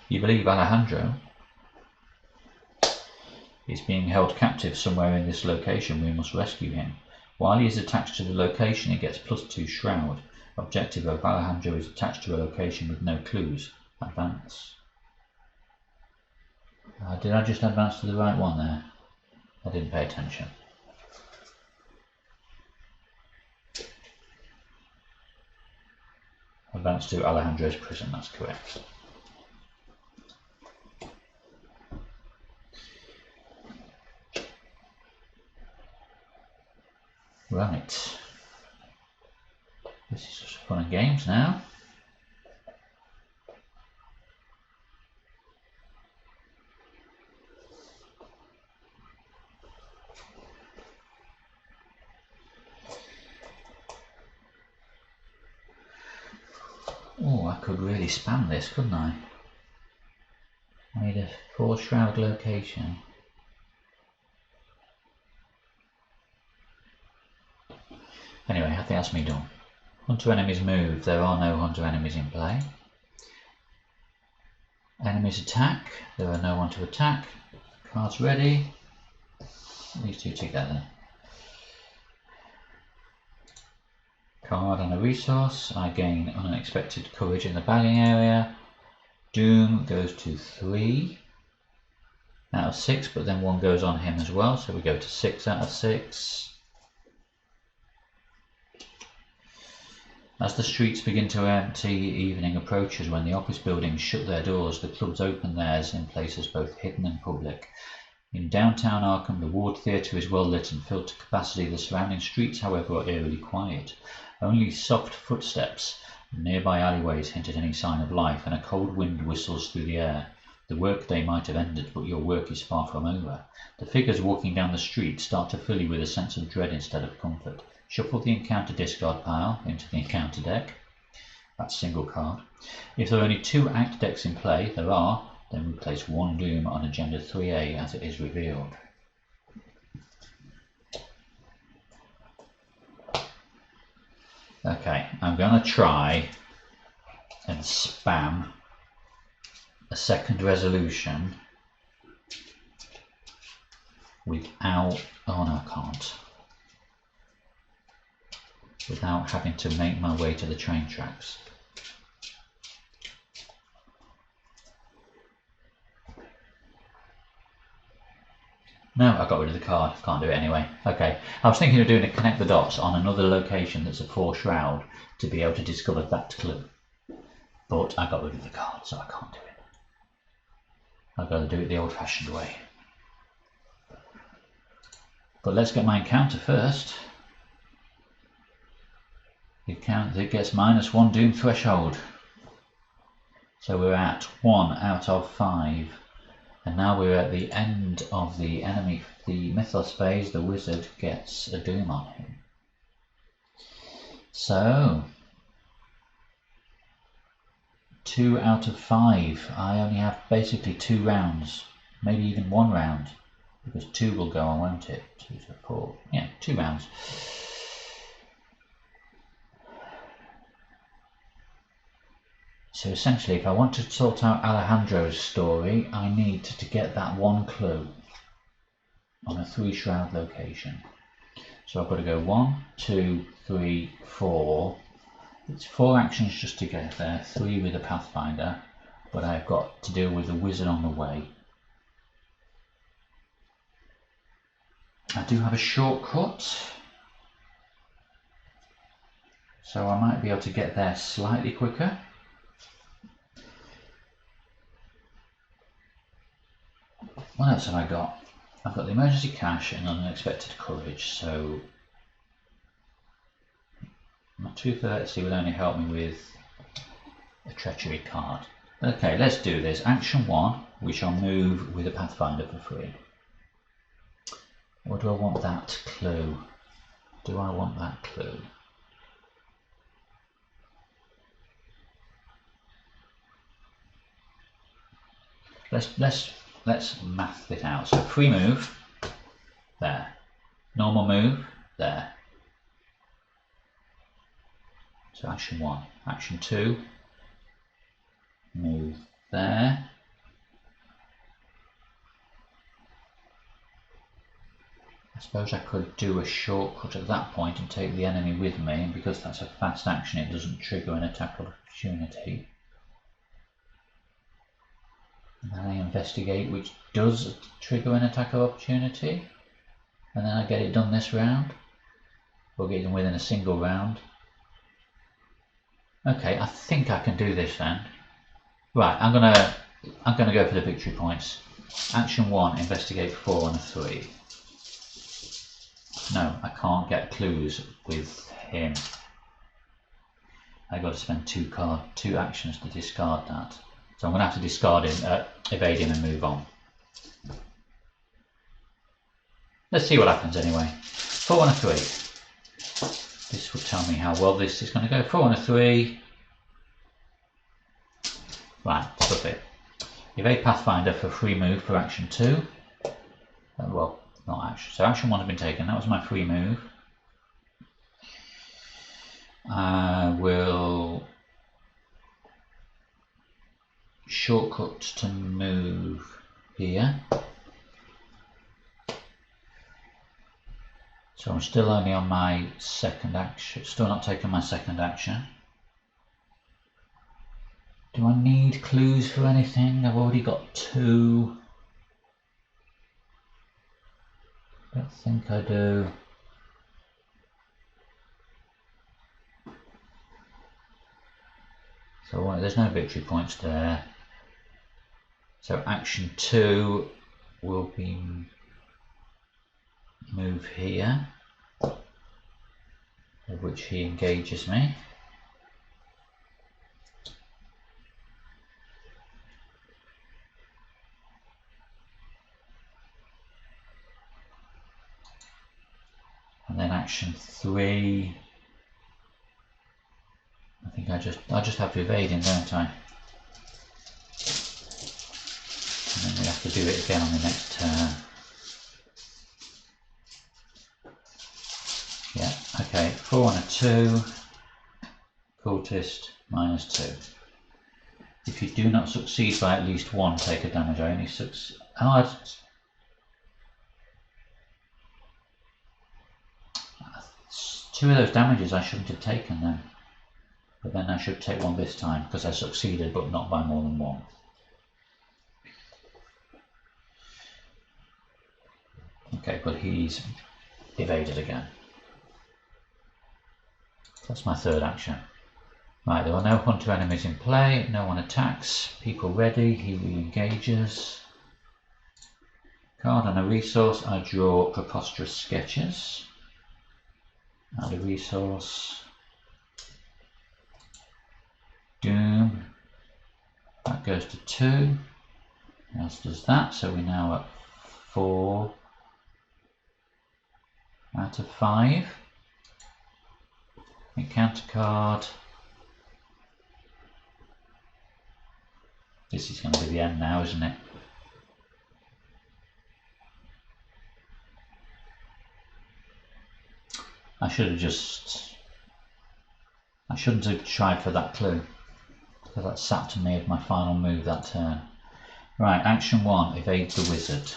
You believe Alejandro is being held captive somewhere in this location. We must rescue him. While he is attached to the location, he gets +2 shroud. Objective of Alejandro is attached to a location with no clues. Advance. Did I just advance to the right one there? I didn't pay attention. Advance to Alejandro's prison, that's correct. Right. This is just fun and games now. Oh, I could really spam this, couldn't I? I need a 4 shroud location. Anyway, I think that's me done. Hunter enemies move. There are no hunter enemies in play. Enemies attack. There are no one to attack. Cards ready. These two together. Card and a resource. I gain unexpected courage in the bagging area. Doom goes to 3 out of 6, but then 1 goes on him as well, so we go to 6 out of 6. As the streets begin to empty, evening approaches. When the office buildings shut their doors, the clubs open theirs in places both hidden and public. In downtown Arkham, the Ward Theatre is well lit and filled to capacity. The surrounding streets, however, are eerily quiet. Only soft footsteps and nearby alleyways hint at any sign of life, and a cold wind whistles through the air. The workday might have ended, but your work is far from over. The figures walking down the street start to fill you with a sense of dread instead of comfort. Shuffle the encounter discard pile into the encounter deck. That's single card. If there are only 2 act decks in play, there are, then we place 1 Doom on agenda 3A as it is revealed. Okay, I'm going to try and spam a second resolution without, oh no I can't, without having to make my way to the train tracks. No, I got rid of the card, can't do it anyway. Okay, I was thinking of doing a connect the dots on another location that's a 4 shroud to be able to discover that clue. But I got rid of the card, so I can't do it. I've got to do it the old fashioned way. But let's get my encounter first. The encounter gets -1 Doom threshold. So we're at 1 out of 5. And now we're at the end of the enemy, the Mythos phase. The wizard gets a Doom on him. So 2 out of 5. I only have basically 2 rounds, maybe even 1 round, because 2 will go on, won't it? 2 to 4. Yeah, 2 rounds. So essentially, if I want to sort out Alejandro's story, I need to get that 1 clue on a 3 shroud location. So I've got to go 1, 2, 3, 4. It's 4 actions just to get there, 3 with a Pathfinder, but I've got to deal with the wizard on the way. I do have a shortcut, so I might be able to get there slightly quicker. What else have I got? I've got the emergency cash and unexpected courage, so my 2 Vertice will only help me with a treachery card. Okay, let's do this. Action 1, we shall move with a Pathfinder for free. Or do I want that clue? Do I want that clue? Let's let's math it out. So free move, there. Normal move, there. So action 1. Action 2, move there. I suppose I could do a shortcut at that point and take the enemy with me, and because that's a fast action it doesn't trigger an attack of opportunity. And then I investigate, which does trigger an attack of opportunity, and then I get it done this round. We'll get them within a single round. Okay, I think I can do this then. Right, I'm gonna go for the victory points. Action 1, investigate 4 and a 3. No, I can't get clues with him. I got to spend 2 actions to discard that. So I'm going to have to discard him, evade him and move on. Let's see what happens anyway. 4 and a 3. This will tell me how well this is going to go. 4 and a 3. Right, stuff it. Evade Pathfinder for free move for action 2. Well, not action. So action 1 has been taken. That was my free move. I will shortcut to move here. So I'm still only on my second action, still not taking my second action. Do I need clues for anything? I've already got 2. Don't think I do. So there's no victory points there. So action 2 will be move here, of which he engages me. And then action 3, I think I just have to evade him, don't I? And then we have to do it again on the next turn. Yeah, okay, 4 and a 2, cultist -2. If you do not succeed by at least 1, take a damage. I only succeed. Oh, two of those damages I shouldn't have taken then. But then I should take 1 this time because I succeeded, but not by more than 1. Okay, but he's evaded again. That's my third action. Right, there are no hunter enemies in play, no one attacks, people ready, he re-engages. Card and a resource, I draw Preposterous Sketches. Add a resource. Doom. That goes to 2. Else does that, so we're now at 4 out of 5. Encounter card. This is going to be the end now, isn't it? I shouldn't have tried for that clue, because that sapped me of my final move that turn. Right, action 1, evade the wizard.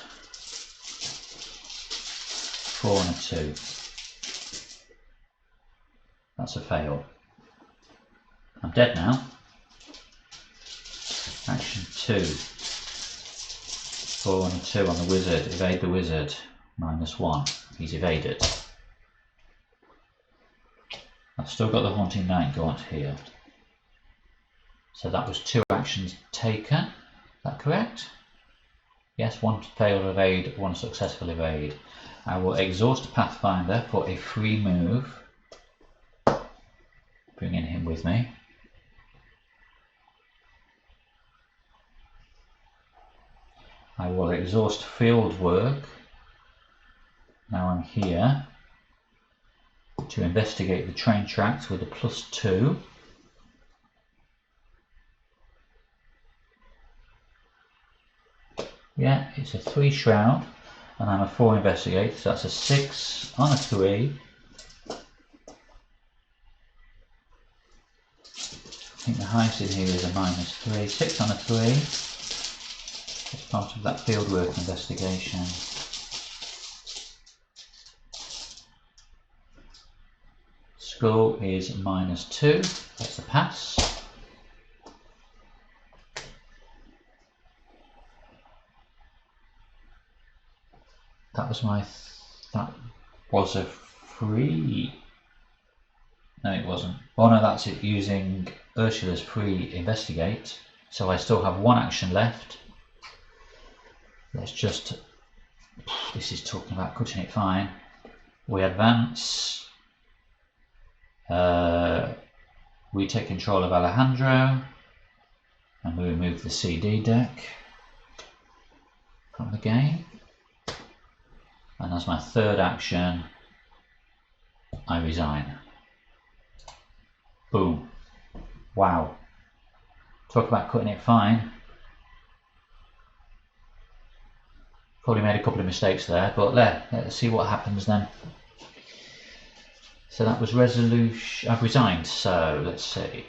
4 and a 2. That's a fail. I'm dead now. Action 2. 4 and a 2 on the wizard. Evade the wizard. -1. He's evaded. I've still got the Haunting Night Gaunt here. So that was 2 actions taken. Is that correct? Yes, 1 failed evade, 1 successful evade. I will exhaust Pathfinder for a free move. Bringing him with me. I will exhaust field work. Now I'm here to investigate the train tracks with a +2. Yeah, it's a 3 shroud, and I'm a 4 investigate, so that's a 6 on a 3. I think the highest in here is a -3. 6 on a 3. It's part of that fieldwork investigation. Score is -2. That's the pass. That was a free. No, it wasn't. Oh no, that's it, using Ursula's free investigate. So I still have 1 action left. Let's just, this is talking about cutting it fine. We advance. We take control of Alejandro. And we remove the CD deck from the game. And as my 3rd action, I resign. Boom. Wow. Talk about cutting it fine. Probably made a couple of mistakes there, but let's see what happens then. So that was resolution. I've resigned, so let's see.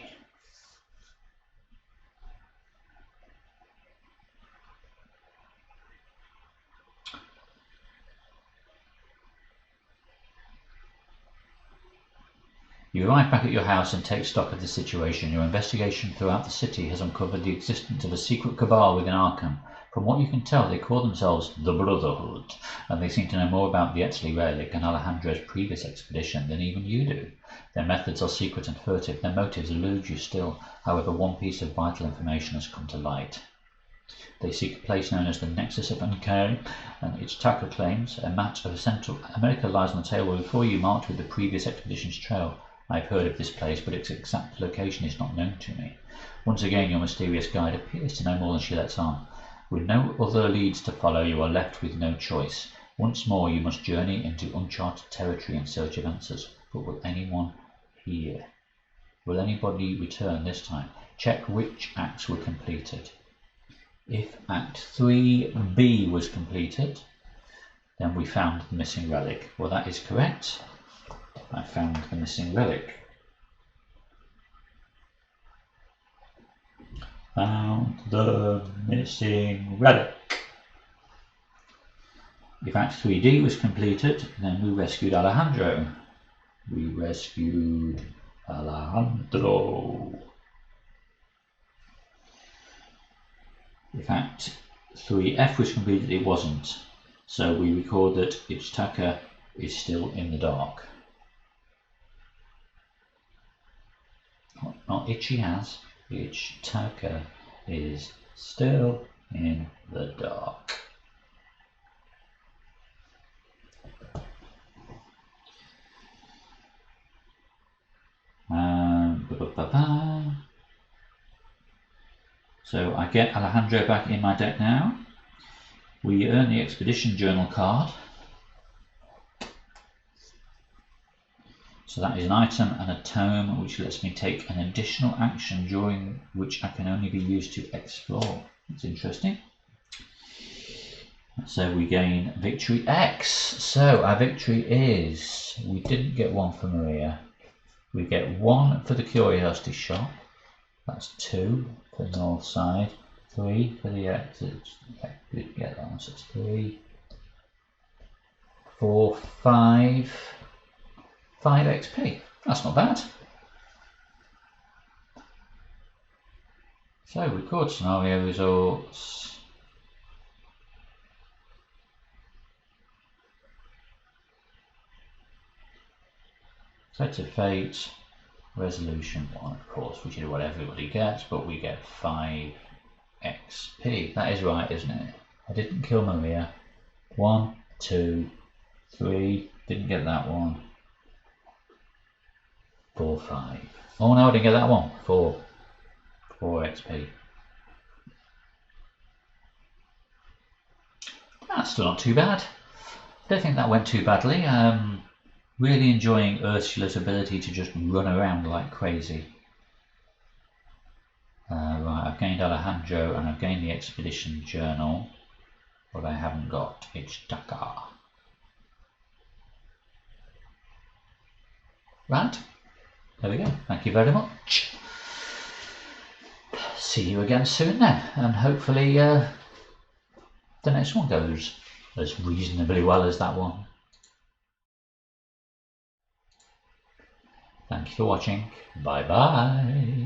You arrive back at your house and take stock of the situation. Your investigation throughout the city has uncovered the existence of a secret cabal within Arkham. From what you can tell, they call themselves the Brotherhood, and they seem to know more about the Etzli relic and Alejandro's previous expedition than even you do. Their methods are secret and furtive. Their motives elude you still. However, one piece of vital information has come to light. They seek a place known as the Nexus of Uncaring, and Ichitaka claims a map of Central America lies on the table before you, marked with the previous expedition's trail. I've heard of this place, but its exact location is not known to me. Once again, your mysterious guide appears to know more than she lets on. With no other leads to follow, you are left with no choice. Once more, you must journey into uncharted territory in search of answers. But will anyone hear? Will anybody return this time? Check which acts were completed. If Act 3B was completed, then we found the missing relic. Well, that is correct. I found the missing relic. Found the missing relic. If Act 3D was completed, then we rescued Alejandro. We rescued Alejandro. If Act 3F was completed, it wasn't. So we record that Ichitaka is still in the dark. Not Ichihaz, Ichitaka is still in the dark. So I get Alejandro back in my deck now. We earn the Expedition Journal card. So that is an item and a tome, which lets me take an additional action during which I can only be used to explore. It's interesting. So we gain Victory X. So our victory is, we didn't get 1 for Maria. We get 1 for the Curiosity Shop. That's 2 for the north side. 3 for the exit. Yeah, good, get that one. So it's 3, 4, 5. 5 XP. That's not bad. So record scenario results. Set of Fate. Resolution 1, of course, which is what everybody gets, but we get 5 XP. That is right, isn't it? I didn't kill Maria. 1, 2, 3. Didn't get that one. 4, 5. Oh no, I didn't get that one. 4 XP. That's still not too bad. I don't think that went too badly. Really enjoying Ursula's ability to just run around like crazy. Right, I've gained Alejandro and I've gained the Expedition Journal. What I haven't got, it's Dakar. Right, there we go. Thank you very much. See you again soon then, and hopefully the next one goes as reasonably well as that one. Thank you for watching. Bye bye.